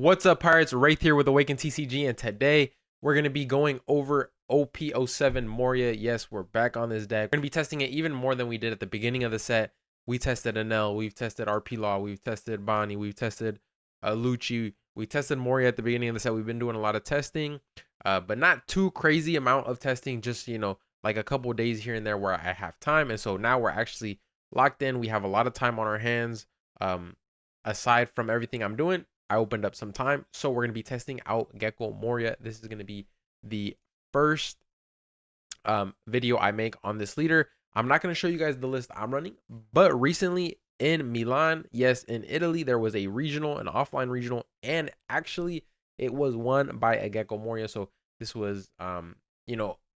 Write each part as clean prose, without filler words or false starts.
What's up, Pirates? Right here with Awaken TCG, and today we're going to be going over OP07 Moria. Yes, we're back on this deck. We're going to be testing it even more than we did at the beginning of the set. We tested Anel, we've tested RP Law, we've tested Bonnie, we've tested Lucci, we tested Moria at the beginning of the set. We've been doing a lot of testing, but not too crazy amount of testing, just, like a couple days here and there where I have time. And so now we're actually locked in. We have a lot of time on our hands. Aside from everything I'm doing, I opened up some time. So we're going to be testing out Gecko Moria. This is going to be the first video I make on this leader. I'm not going to show you guys the list I'm running, but recently in Milan, yes, in Italy, there was a regional, an offline regional, and actually it was won by a Gecko Moria. So this was,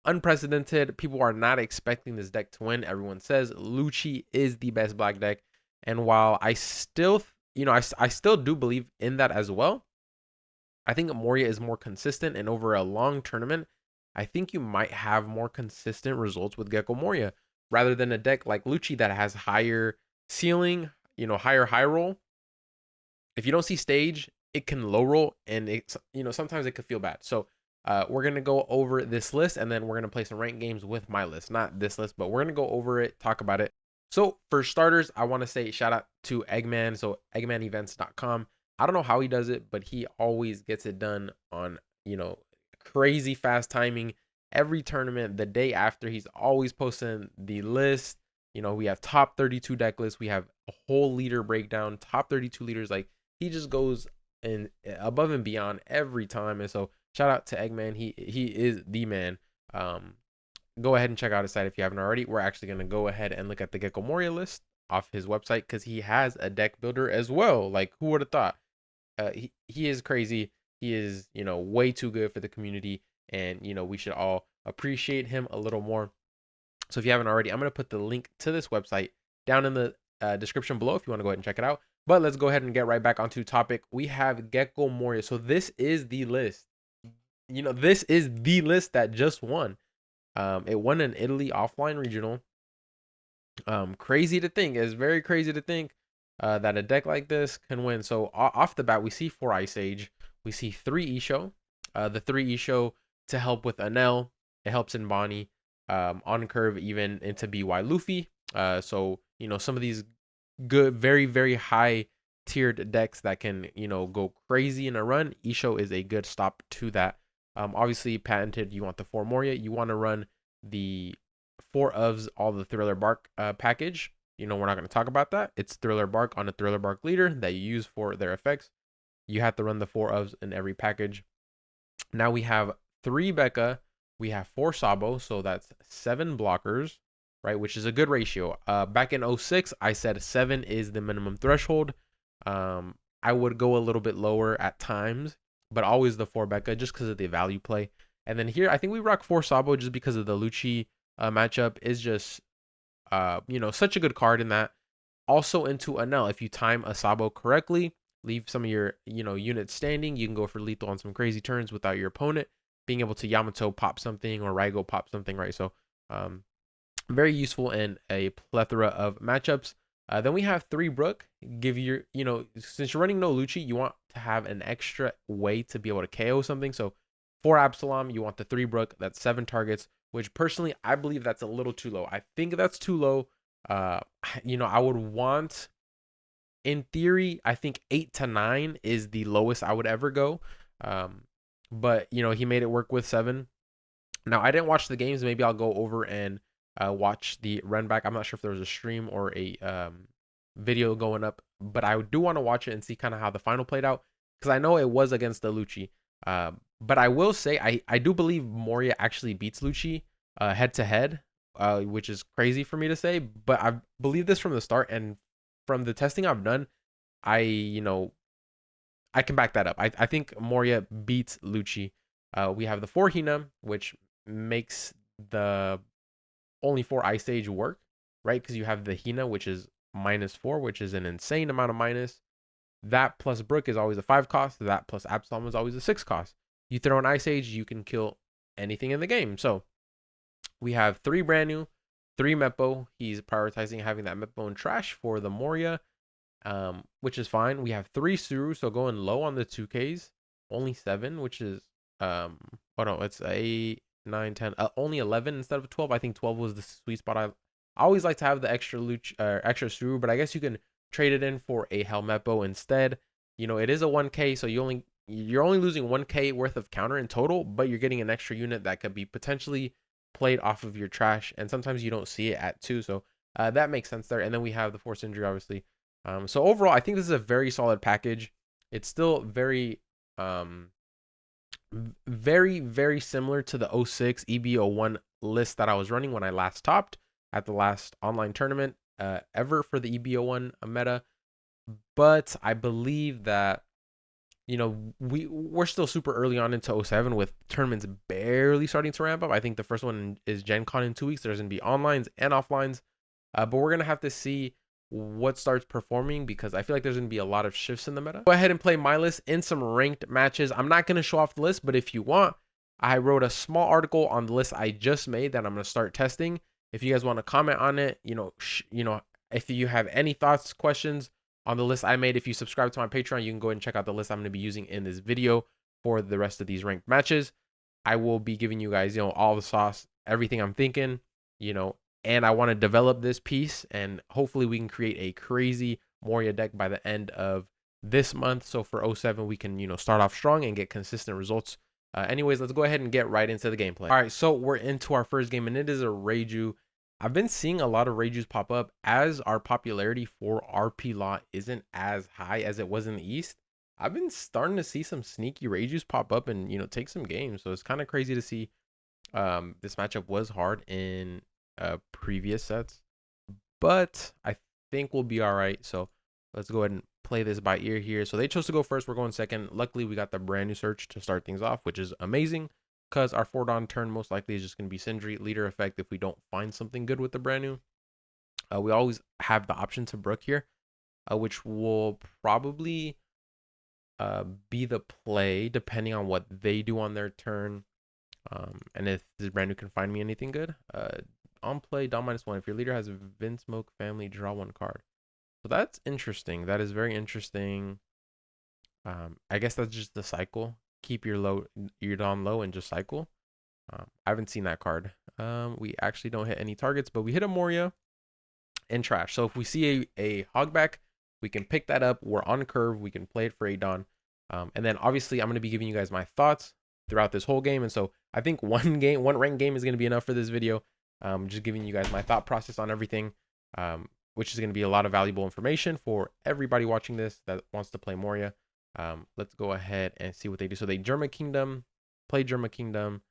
unprecedented. People are not expecting this deck to win. Everyone says Lucci is the best black deck. And while I still I still do believe in that as well. I think Moria is more consistent, and over a long tournament, I think you might have more consistent results with Gecko Moria rather than a deck like Lucci that has higher ceiling, higher high roll. If you don't see stage, it can low roll, and it's sometimes it could feel bad. So we're gonna go over this list, and then we're gonna play some ranked games with my list, not this list, but we're gonna go over it, talk about it. So for starters, I want to say shout out to Eggman. So eggmanevents.com. I don't know how he does it, but he always gets it done on, crazy fast timing. Every tournament, the day after, he's always posting the list. We have top 32 deck lists. We have a whole leader breakdown, top 32 leaders. Like, he just goes in above and beyond every time. And so shout out to Eggman. He is the man. Go ahead and check out his site if you haven't already. We're actually going to go ahead and look at the Gecko Moria list off his website because he has a deck builder as well. Like, who would have thought? He is crazy. He is, way too good for the community. And, we should all appreciate him a little more. So if you haven't already, I'm going to put the link to this website down in the description below if you want to go ahead and check it out. But let's go ahead and get right back onto topic. We have Gecko Moria. So this is the list. This is the list that just won. It won an Italy offline regional. Crazy to think. It's very crazy to think that a deck like this can win. So off the bat, we see 4 Ice Age. We see 3 Isho. The 3 Isho to help with Anel. It helps in Bonnie. On curve even into BY Luffy. So, some of these good, very, very high tiered decks that can, go crazy in a run. Isho is a good stop to that. Obviously, patented, you want the 4 Moria. You want to run the 4 ofs, all the Thriller Bark package. We're not going to talk about that. It's Thriller Bark on a Thriller Bark leader that you use for their effects. You have to run the 4 ofs in every package. Now we have 3 Becca. We have 4 Sabo, so that's 7 blockers, right? Which is a good ratio. Back in 06, I said 7 is the minimum threshold. I would go a little bit lower at times, but always the 4 Becca just because of the value play. And then here, I think we rock 4 Sabo just because of the Lucci matchup is just, such a good card in that. Also into Anel, if you time a Sabo correctly, leave some of your, units standing, you can go for lethal on some crazy turns without your opponent being able to Yamato pop something or Raigo pop something, right? So very useful in a plethora of matchups. Then we have 3 Brook. Give your, since you're running no Lucci, you want to have an extra way to be able to KO something. So 4 Absalom, you want the 3 Brook. That's 7 targets, which personally, I believe that's a little too low. I think that's too low. I would want, in theory, I think 8 to 9 is the lowest I would ever go. But, he made it work with 7. Now, I didn't watch the games. Maybe I'll go over and watch the run back. I'm not sure if there was a stream or a video going up, but I do want to watch it and see kind of how the final played out because I know it was against the Lucci. But I will say I do believe Moria actually beats Lucci head to head, which is crazy for me to say, but I believe this from the start, and from the testing I've done, I can back that up. I think Moria beats Lucci. We have the 4 Hina, which makes the only 4 Ice Age work, right? Because you have the Hina, which is -4, which is an insane amount of minus. That plus Brook is always a 5 cost. That plus Absalom is always a 6 cost. You throw an Ice Age, you can kill anything in the game. So we have 3 brand new, 3 Meppo. He's prioritizing having that Meppo and Trash for the Moria. which is fine. We have 3 Suru, so going low on the 2Ks, only 7, which is oh no, it's 8, 9, 10, only 11 instead of 12. I think 12 was the sweet spot. I always like to have the extra extra Suru, but I guess you can trade it in for a Helmeppo instead. You know, it is a 1K, so you're only losing 1K worth of counter in total, but you're getting an extra unit that could be potentially played off of your trash, and sometimes you don't see it at 2, so that makes sense there. And then we have the force injury, obviously. So overall, I think this is a very solid package. It's still very similar to the 06 EB01 list that I was running when I last topped at the last online tournament ever for the EB01 meta. But I believe that, you know, we're still super early on into 07 with tournaments barely starting to ramp up. I think the first one is Gen Con in 2 weeks. There's going to be onlines and offlines. But we're going to have to see what starts performing because I feel like there's going to be a lot of shifts in the meta. Go ahead and play my list in some ranked matches. I'm not going to show off the list, but if you want, I wrote a small article on the list I just made that I'm going to start testing. If you guys want to comment on it, if you have any thoughts, questions on the list I made, if you subscribe to my Patreon, you can go ahead and check out the list I'm going to be using in this video for the rest of these ranked matches. I will be giving you guys, all the sauce, everything I'm thinking, and I want to develop this piece, and hopefully we can create a crazy Moria deck by the end of this month. So for 07, we can, start off strong and get consistent results. Anyways, let's go ahead and get right into the gameplay. All right, so we're into our first game, and it is a Reiju. I've been seeing a lot of Reijus pop up as our popularity for RP Law isn't as high as it was in the East. I've been starting to see some sneaky Reijus pop up and, take some games. So it's kind of crazy to see. This matchup was hard in previous sets, but I think we'll be all right. So let's go ahead and play this by ear here. So they chose to go first. We're going second. Luckily, we got the brand new search to start things off, which is amazing because our 4-Dawn turn most likely is just going to be Sindri, leader effect if we don't find something good with the brand new. We always have the option to Brook here, which will probably be the play depending on what they do on their turn. And if this brand new can find me anything good. On play, Dawn -1. If your leader has Vinsmoke family, draw 1 card. So that's interesting. That is very interesting. I guess that's just the cycle. Keep your Dawn low and just cycle. I haven't seen that card. We actually don't hit any targets, but we hit a Moria and trash. So if we see a Hogback, we can pick that up. We're on curve. We can play it for a Dawn. And then obviously I'm going to be giving you guys my thoughts throughout this whole game. And so I think one ranked game is going to be enough for this video. Just giving you guys my thought process on everything, which is going to be a lot of valuable information for everybody watching this that wants to play Moria. Let's go ahead and see what they do. So they Germa Kingdom, play Germa Kingdom.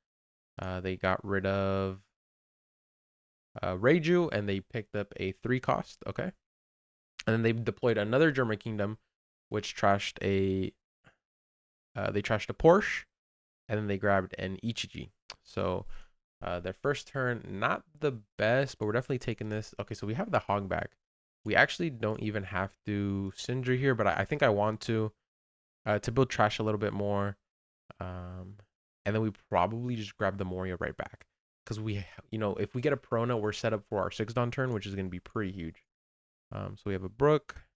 They got rid of Reiju, and they picked up a 3 cost. Okay. And then they deployed another Germa Kingdom, which trashed a Porsche, and then they grabbed an Ichiji. So their first turn, not the best, but we're definitely taking this. Okay, so we have the Hogback. We actually don't even have to Sindri here, but I think I want to build trash a little bit more. And then we probably just grab the Moria right back. Because if we get a Prona, we're set up for our 6-Dawn turn, which is going to be pretty huge. So we have a Brook.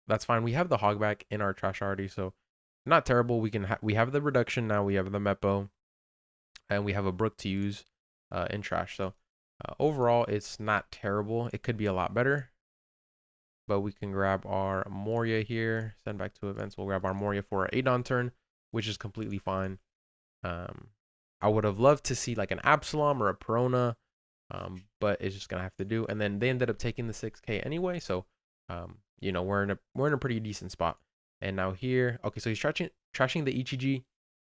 That's fine. We have the Hogback in our trash already, so not terrible. We have the reduction now. We have the Meppo, and we have a Brook to use in trash. So overall, it's not terrible. It could be a lot better, but we can grab our Moria here. Send back to events. We'll grab our Moria for our 8-Dawn turn, which is completely fine. I would have loved to see like an Absalom or a Perona, but it's just gonna have to do. And then they ended up taking the 6K anyway, so we're in a pretty decent spot. And now here, okay, so he's trashing the Ichiji,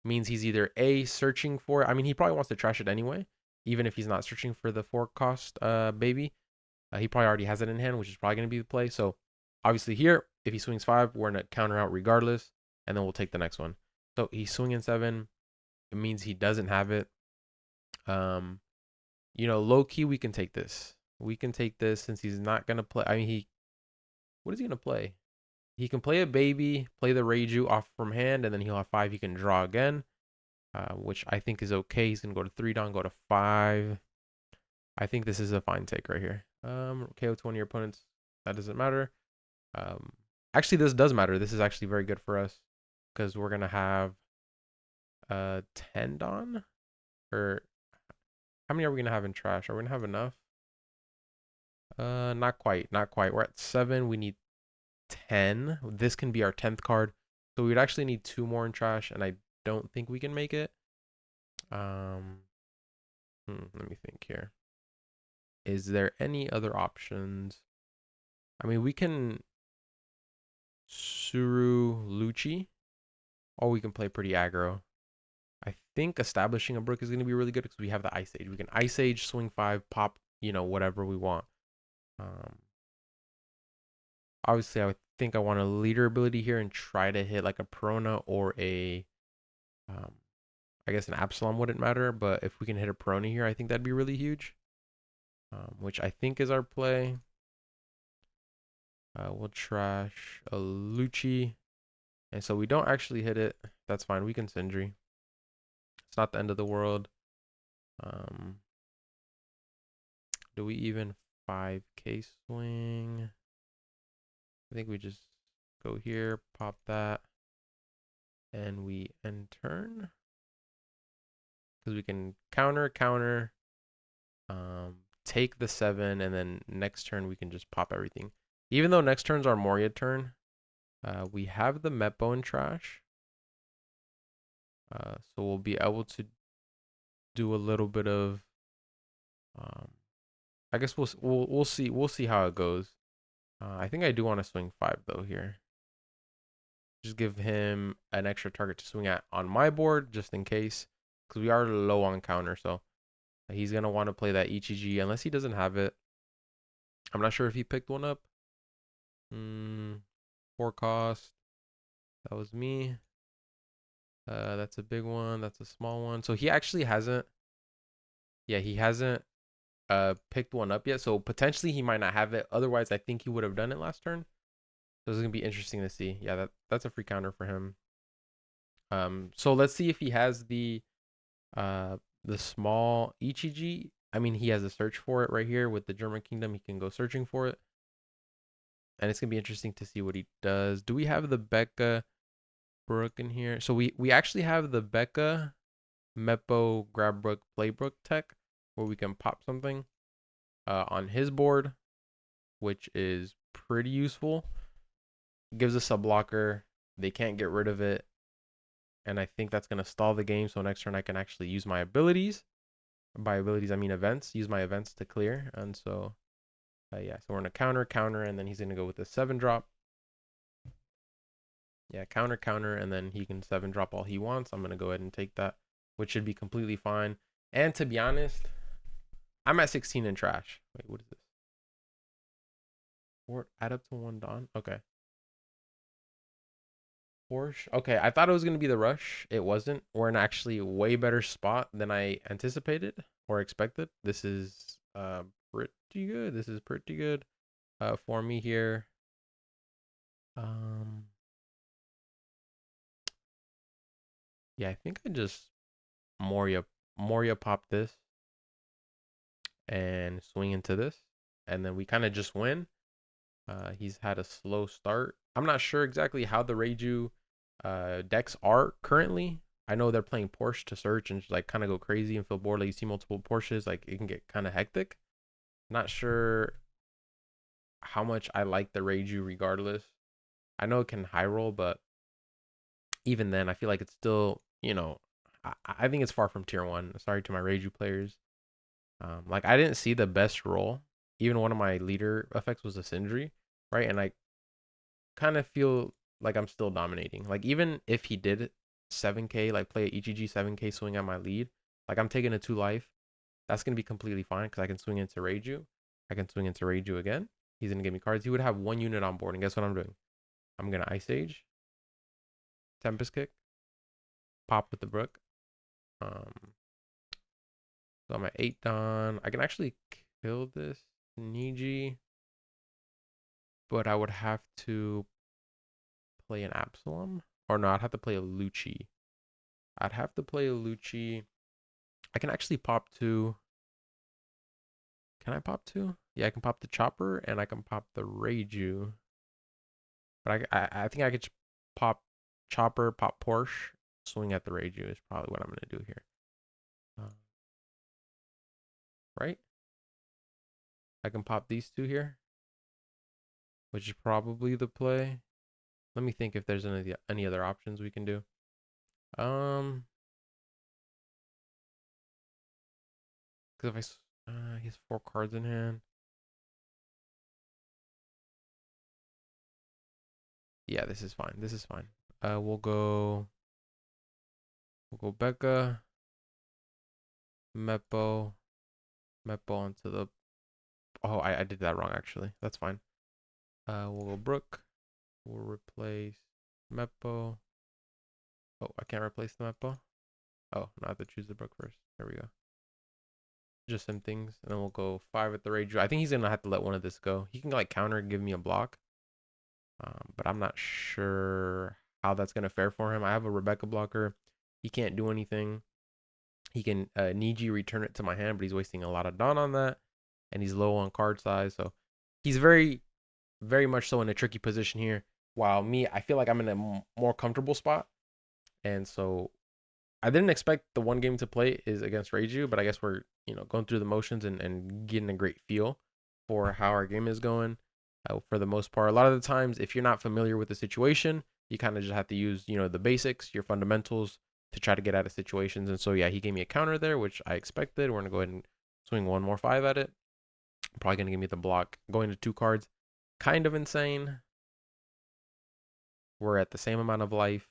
means he's either A, searching for it. I mean, he probably wants to trash it anyway, even if he's not searching for the 4 cost baby. He probably already has it in hand, which is probably going to be the play. So obviously here, if he swings 5, we're going to counter out regardless, and then we'll take the next one. So he's swinging 7. It means he doesn't have it. Low key, we can take this. We can take this since he's not going to play. I mean, what is he going to play? He can play a baby, play the Reiju off from hand, and then he'll have 5 he can draw again, which I think is okay. He's going to go to 3-Dawn, go to 5. I think this is a fine take right here. KO 20 your opponents. That doesn't matter. Um, Actually, this does matter. This is actually very good for us because we're gonna have 10 Don, or how many are we gonna have in trash? Are we gonna have enough? Not quite, not quite. We're at 7. We need 10. This can be our 10th card. So we'd actually need 2 more in trash, and I don't think we can make it. Um, Let me think here. Is there any other options? I mean, we can Suru Lucci, or we can play pretty aggro. I think establishing a brook is going to be really good because we have the Ice Age. We can Ice Age, swing 5, pop, whatever we want. Um, Obviously, I would think I want a leader ability here and try to hit like a Perona or um, I guess an Absalom wouldn't matter, but if we can hit a Perona here, I think that'd be really huge. Which I think is our play. We'll trash a Lucci. And so we don't actually hit it. That's fine. We can Sindri. It's not the end of the world. Um, do we even 5k swing? I think we just go here, pop that, and we end turn. Because we can counter, take the 7, and then next turn we can just pop everything. Even though next turn's our Moria turn, we have the Mepo in trash. So we'll be able to do a little bit of, I guess we'll see how it goes. I think I do want to swing 5 though here. Just give him an extra target to swing at on my board just in case, because we are low on counter. So he's gonna want to play that EGG unless he doesn't have it. I'm not sure if he picked one up. 4 cost. That was me. That's a big one. That's a small one. So he actually hasn't. Yeah, he hasn't picked one up yet. So potentially he might not have it. Otherwise, I think he would have done it last turn. So it's gonna be interesting to see. Yeah, that's a free counter for him. So let's see if he has the small EGG. I mean, he has a search for it right here with the German Kingdom. He can go searching for it. And it's gonna be interesting to see what he does. Do we have the Becca Brook in here? So we actually have the Becca Mepo Grab Brook Playbrook tech where we can pop something on his board, which is pretty useful. Gives us a blocker. They can't get rid of it. And I think that's gonna stall the game. So next turn I can actually use my abilities. By abilities I mean events. Use my events to clear. And so yeah, so we're gonna counter, and then he's gonna go with the 7 drop. Yeah, counter, and then he can 7 drop all he wants. I'm gonna go ahead and take that, which should be completely fine. And to be honest, I'm at 16 in trash. Wait, what is this? Or add up to 1 Dawn. Okay. Porsche. Okay, I thought it was gonna be the rush. It wasn't. We're in actually a way better spot than I anticipated or expected. This is pretty good. This is pretty good for me here. Yeah, I think I just Moria pop this and swing into this, and then we kind of just win. He's had a slow start. I'm not sure exactly how the Reiju decks are currently. I know they're playing Porsche to search and just, like kind of go crazy and feel bored. Like you see multiple Porsches, like it can get kind of hectic. Not sure how much I like the Reiju regardless. I know it can high roll, but even then, I feel like it's still, I think it's far from tier 1. Sorry to my Reiju players. Like I didn't see the best roll. Even one of my leader effects was a Sindri, right? And I kind of feel like I'm still dominating. Like even if he did 7k, like play a EGG 7k swing at my lead, like I'm taking a 2 life. That's gonna be completely fine because I can swing into Reiju. I can swing into Reiju again. He's gonna give me cards. He would have 1 unit on board, and guess what I'm doing? I'm gonna Ice Age, Tempest Kick, pop with the Brook. So I'm at 8 Don. I can actually kill this Niji, but I would have to play an Absalom. Or no, I'd have to play a Lucci. I'd have to play a Lucci. I can actually pop 2. Can I pop 2? Yeah, I can pop the Chopper and I can pop the Reiju. But I think I could pop Chopper, pop Porsche, swing at the Reiju is probably what I'm gonna do here. Right? I can pop these two here, which is probably the play. Let me think if there's any other options we can do. Because if he has 4 cards in hand. Yeah, this is fine. This is fine. We'll go Becca, Mepo, onto the. Oh, I did that wrong actually. That's fine. We'll go Brook. We'll replace Mepo. Oh, I can't replace the Mepo. Oh, no, I have to choose the Brook first. There we go. Just some things, and then we'll go 5 at the Rage. I think he's gonna have to let one of this go. He can like counter and give me a block, but I'm not sure how that's gonna fare for him. I have a Rebecca blocker. He can't do anything. He can Niji return it to my hand, but he's wasting a lot of Dawn on that, and he's low on card size, so he's very, very much so in a tricky position here. While me, I feel like I'm in a more comfortable spot, and so I didn't expect the one game to play is against Reiju, but I guess we're going through the motions and getting a great feel for how our game is going. For the most part, a lot of the times, if you're not familiar with the situation, you kind of just have to use the basics, your fundamentals to try to get out of situations. And so yeah, he gave me a counter there, which I expected. We're gonna go ahead and swing one more 5 at it. Probably gonna give me the block. Going to 2 cards, kind of insane. We're at the same amount of life.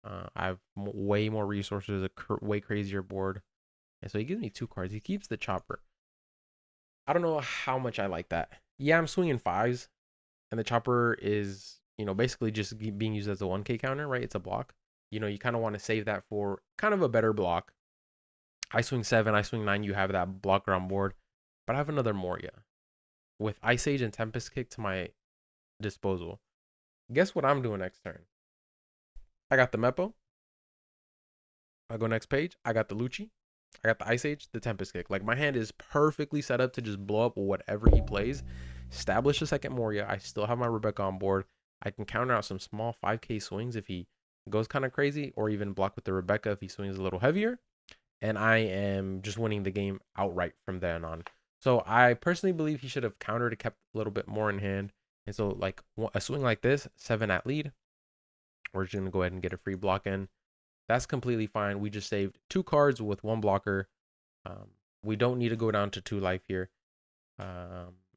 I have way more resources, a way crazier board. And so he gives me 2 cards. He keeps the chopper. I don't know how much I like that. Yeah, I'm swinging 5s, and the chopper is, basically just being used as a 1K counter, right? It's a block. You kind of want to save that for kind of a better block. I swing 7, I swing 9, you have that blocker on board. But I have another Moria with Ice Age and Tempest Kick to my disposal. Guess what I'm doing next turn? I got the Mepo. I go next page. I got the Lucci. I got the Ice Age, the Tempest Kick. Like, my hand is perfectly set up to just blow up whatever he plays. Establish a second Moria. I still have my Rebecca on board. I can counter out some small 5K swings if he goes kind of crazy, or even block with the Rebecca if he swings a little heavier. And I am just winning the game outright from then on. So I personally believe he should have countered and kept a little bit more in hand. And so, like, a swing like this, 7 at lead, we're just going to go ahead and get a free block in. That's completely fine. We just saved 2 cards with 1 blocker. We don't need to go down to 2 life here.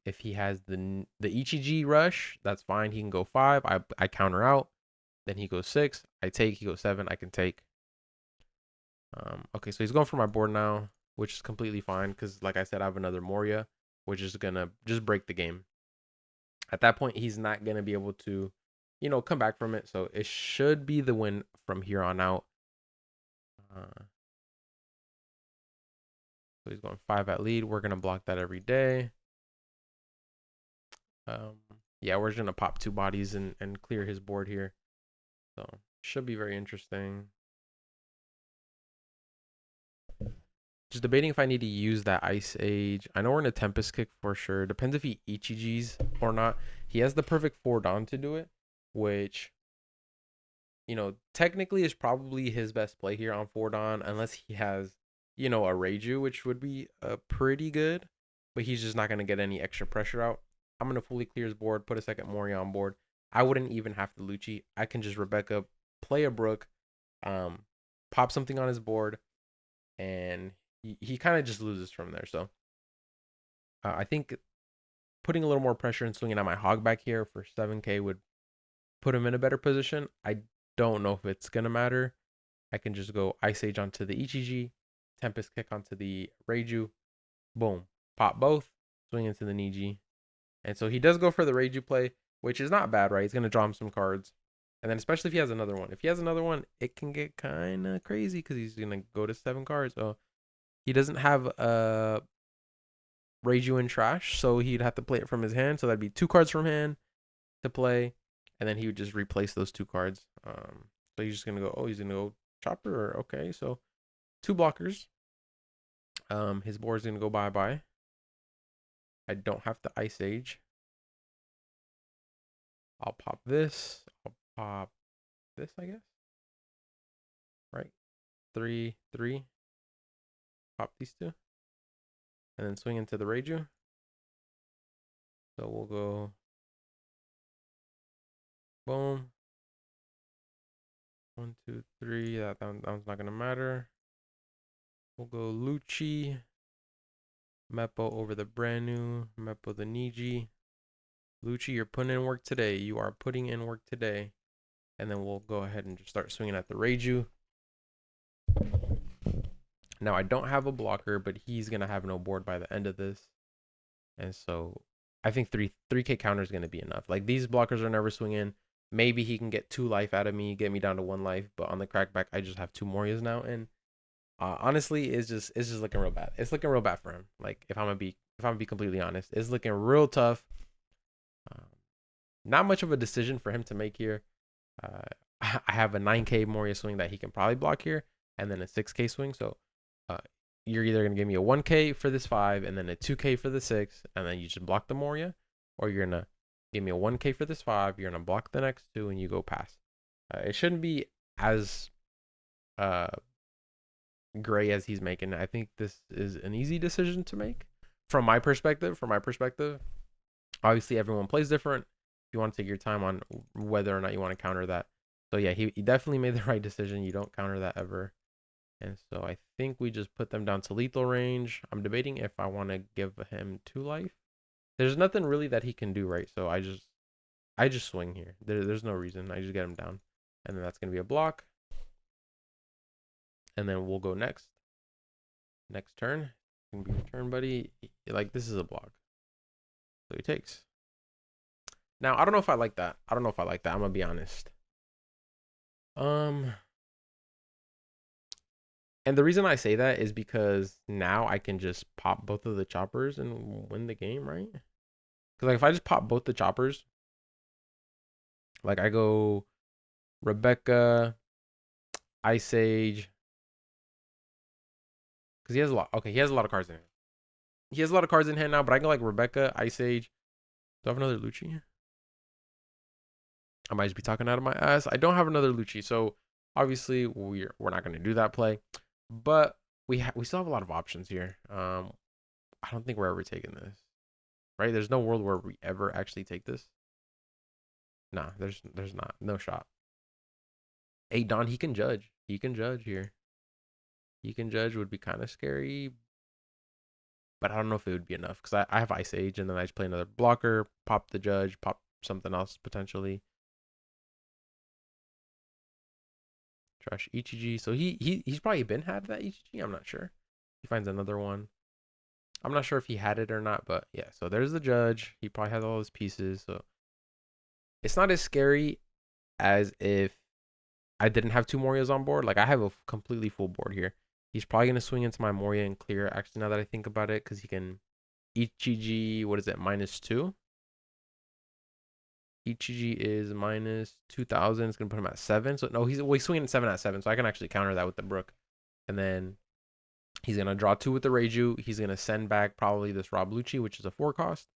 If he has the Ichiji rush, that's fine. He can go 5. I counter out. Then he goes 6. I take. He goes 7. I can take. Okay, so he's going for my board now, which is completely fine because, like I said, I have another Moria, which is gonna just break the game. At that point, he's not gonna be able to, come back from it. So it should be the win from here on out. So he's going 5 at lead. We're gonna block that every day. Yeah, we're just gonna pop 2 bodies and clear his board here. So should be very interesting. Just debating if I need to use that Ice Age. I know we're in a Tempest Kick for sure. Depends if he Ichijis or not. He has the perfect 4 Dawn to do it, which, technically is probably his best play here on 4 Dawn, unless he has, a Reiju, which would be pretty good, but he's just not going to get any extra pressure out. I'm going to fully clear his board, put a second Moria on board. I wouldn't even have to Lucci. I can just Rebecca, play a Brook, pop something on his board, and he kind of just loses from there. So I think putting a little more pressure and swinging on my hog back here for 7K would put him in a better position. I don't know if it's going to matter. I can just go Ice Age onto the Ichiji, Tempest Kick onto the Reiju. Boom. Pop both, swing into the Niji. And so he does go for the Reiju play, which is not bad, right? He's going to draw him some cards. And then especially if he has another one. If he has another one, it can get kind of crazy because he's going to go to 7 cards. So he doesn't have a Reiju in trash, so he'd have to play it from his hand. So that'd be 2 cards from hand to play, and then he would just replace those 2 cards. So he's just gonna go. Oh, he's gonna go chopper. Okay, so 2 blockers. His board's gonna go bye. I don't have to Ice Age. I'll pop this. I'll pop this, I guess. Right? 3, 3. Pop these two. And then swing into the Reiju. So we'll go boom. 1, 2, 3. That one's not gonna matter. We'll go Lucci. Meppo over the brand new. Meppo the Niji. Lucci, you're putting in work today. You are putting in work today. And then we'll go ahead and just start swinging at the Reiju. Now, I don't have a blocker, but he's going to have no board by the end of this. And so I think 3K counter is going to be enough. Like, these blockers are never swinging. Maybe he can get 2 life out of me, get me down to 1 life. But on the crackback, I just have 2 Morias now. And honestly, it's just looking real bad. It's looking real bad for him. Like, if I'm gonna be completely honest, it's looking real tough. Not much of a decision for him to make here. I have a 9K Moria swing that he can probably block here, and then a 6K swing. So you're either going to give me a 1K for this 5, and then a 2K for the 6, and then you just block the Moria, or you're going to give me a 1K for this 5, you're going to block the next 2, and you go past. It shouldn't be as gray as he's making. I think this is an easy decision to make from my perspective. Obviously, everyone plays different. You want to take your time on whether or not you want to counter that. So yeah, he definitely made the right decision. You don't counter that ever. And so I think we just put them down to lethal range. I'm debating if I want to give him 2 life. There's nothing really that he can do, right? So I just swing here. There's no reason. I just get him down. And then that's going to be a block. And then we'll go next. Next turn. It's going to be your turn, buddy. Like, this is a block. So he takes. Now, I don't know if I like that. I'm going to be honest. And the reason I say that is because now I can just pop both of the choppers and win the game, right? Because like if I just pop both the choppers, like I go Rebecca, Ice Age, because he has a lot. Okay, he has a lot of cards in hand. He has a lot of cards in hand now, but I can go like Rebecca, Ice Age. Do I have another Lucci? I might just be talking out of my ass. I don't have another Lucci, so obviously we're not going to do that play. But we still have a lot of options here. I don't think we're ever taking this, right? There's no world where we ever actually take this. Nah, there's not. No shot. Hey, Don, he can judge. He can judge here. He can judge would be kind of scary. But I don't know if it would be enough because I have Ice Age and then I just play another blocker, pop the judge, pop something else potentially. Trash Ichiji. So he's probably had that Ichiji. I'm not sure. He finds another one. I'm not sure if he had it or not, but yeah. So there's the judge. He probably has all his pieces. So it's not as scary as if I didn't have 2 Morias on board. Like I have a completely full board here. He's probably gonna swing into my Moria and clear. Actually, now that I think about it, because he can Ichiji. What is it? -2. Ichiji is minus 2,000. It's going to put him at 7. So, no, he's swinging 7 at 7. So, I can actually counter that with the Brook. And then he's going to draw 2 with the Reiju. He's going to send back probably this Rob Lucci, which is a 4 cost,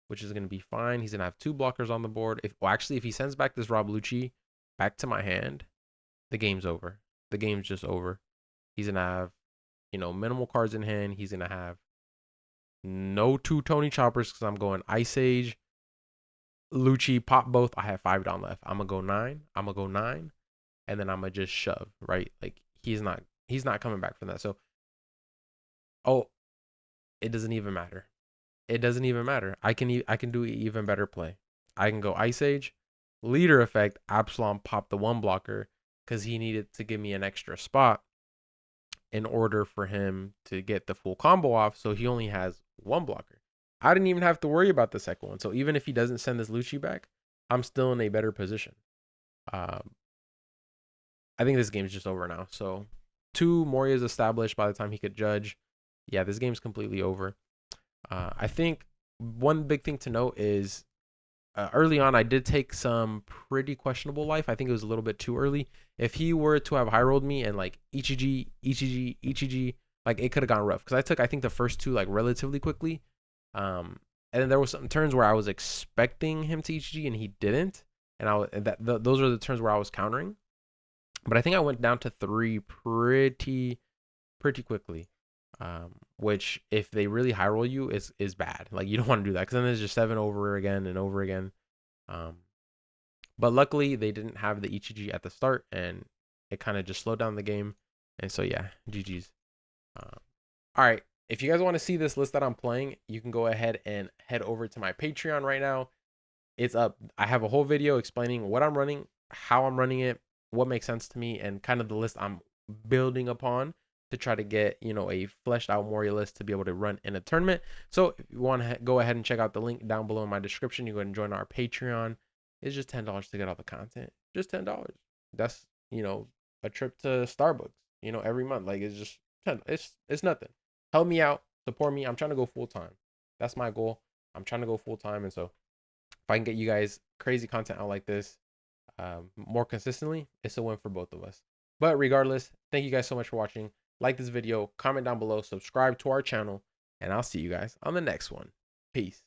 which is going to be fine. He's going to have 2 blockers on the board. If he sends back this Rob Lucci back to my hand, the game's over. The game's just over. He's going to have, minimal cards in hand. He's going to have no 2 Tony Choppers because I'm going Ice Age, Lucci, pop both. I have 5 down left. I'm gonna go 9. And then I'm gonna just shove, right? Like he's not coming back from that. So it doesn't even matter. I can do an even better play. I can go Ice Age, leader effect, Absalom pop the 1 blocker because he needed to give me an extra spot in order for him to get the full combo off. So he only has 1 blocker. I didn't even have to worry about the second one. So even if he doesn't send this Lucci back, I'm still in a better position. I think this game's just over now. So 2 Morias established by the time he could judge. Yeah, this game's completely over. I think one big thing to note is early on, I did take some pretty questionable life. I think it was a little bit too early. If he were to have high rolled me and like Ichiji, like it could have gone rough. Because I think the first 2 like relatively quickly. And then there was some turns where I was expecting him to Ichiji and he didn't. and those are the turns where I was countering. But I think I went down to 3 pretty quickly. Which if they really high roll you is bad. Like you don't want to do that because then there's just 7 over again and over again. Um, but luckily they didn't have the EGG at the start, and it kind of just slowed down the game. And so yeah, GG's. All right, if you guys want to see this list that I'm playing, you can go ahead and head over to my Patreon right now. It's up. I have a whole video explaining what I'm running, how I'm running it, what makes sense to me, and kind of the list I'm building upon to try to get, a fleshed out Moria list to be able to run in a tournament. So if you want to go ahead and check out the link down below in my description, you go ahead and join our Patreon. It's just $10 to get all the content. Just $10. That's, a trip to Starbucks, every month. Like it's just 10. It's nothing. Help me out, support me. I'm trying to go full time. That's my goal. I'm trying to go full time, and so if I can get you guys crazy content out like this more consistently, it's a win for both of us. But regardless, thank you guys so much for watching. Like this video, comment down below, subscribe to our channel, and I'll see you guys on the next one. Peace.